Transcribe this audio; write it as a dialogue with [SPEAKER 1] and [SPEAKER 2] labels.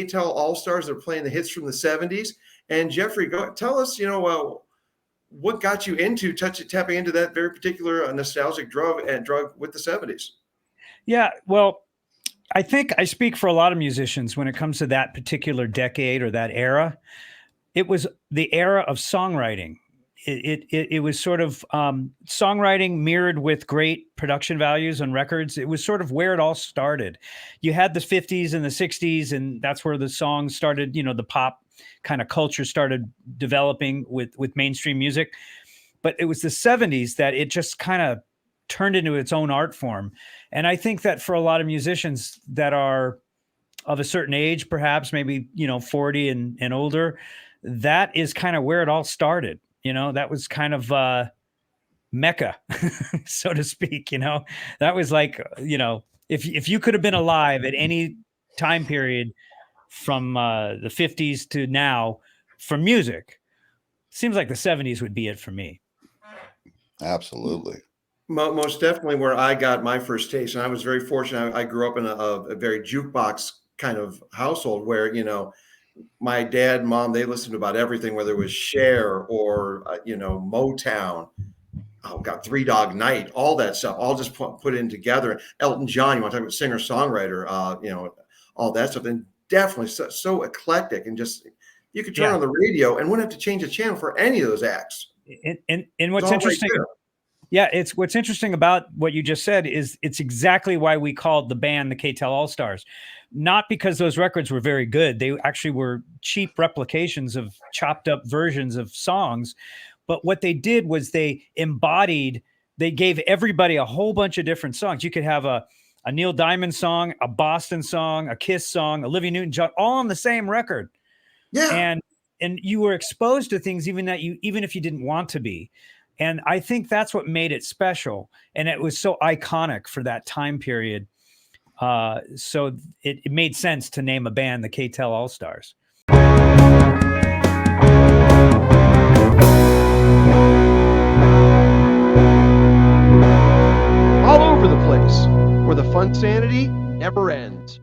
[SPEAKER 1] K-Tel All-Stars. They're playing the hits from the 70s. And Jeffrey, tell us, what got you into tapping into that very particular nostalgic drug with the 70s?
[SPEAKER 2] Yeah, well, I think I speak for a lot of musicians when it comes to that particular decade or that era. It was the era of songwriting. It was sort of songwriting mirrored with great production values on records. It was sort of where it all started. You had the 50s and the 60s, and that's where the songs started, the pop kind of culture started developing with mainstream music. But it was the 70s that it just kind of turned into its own art form. And I think that for a lot of musicians that are of a certain age, perhaps maybe, 40 and older, that is kind of where it all started. That was kind of Mecca, so to speak. That was like, if you could have been alive at any time period from the 50s to now for music, seems like the 70s would be it for me.
[SPEAKER 3] Absolutely.
[SPEAKER 1] Most definitely where I got my first taste. And I was very fortunate. I grew up in a very jukebox kind of household where, my dad and mom, they listened to about everything, whether it was Cher or, Motown. Oh God, Three Dog Night, all that stuff, all just put in together. Elton John, you want to talk about singer songwriter, all that stuff, and definitely so eclectic, and just you could turn on the radio and wouldn't have to change the channel for any of those acts.
[SPEAKER 2] And what's interesting, what's interesting about what you just said is it's exactly why we called the band the K-Tel All-Stars. Not because those records were very good. They actually were cheap replications of chopped up versions of songs. But what they did was they gave everybody a whole bunch of different songs. You could have a Neil Diamond song, a Boston song, a Kiss song, Olivia Newton-John, all on the same record. Yeah. And you were exposed to things even if you didn't want to be. And I think that's what made it special. And it was so iconic for that time period. So it made sense to name a band the K-Tel All-Stars.
[SPEAKER 4] All over the place, where the fun sanity never ends.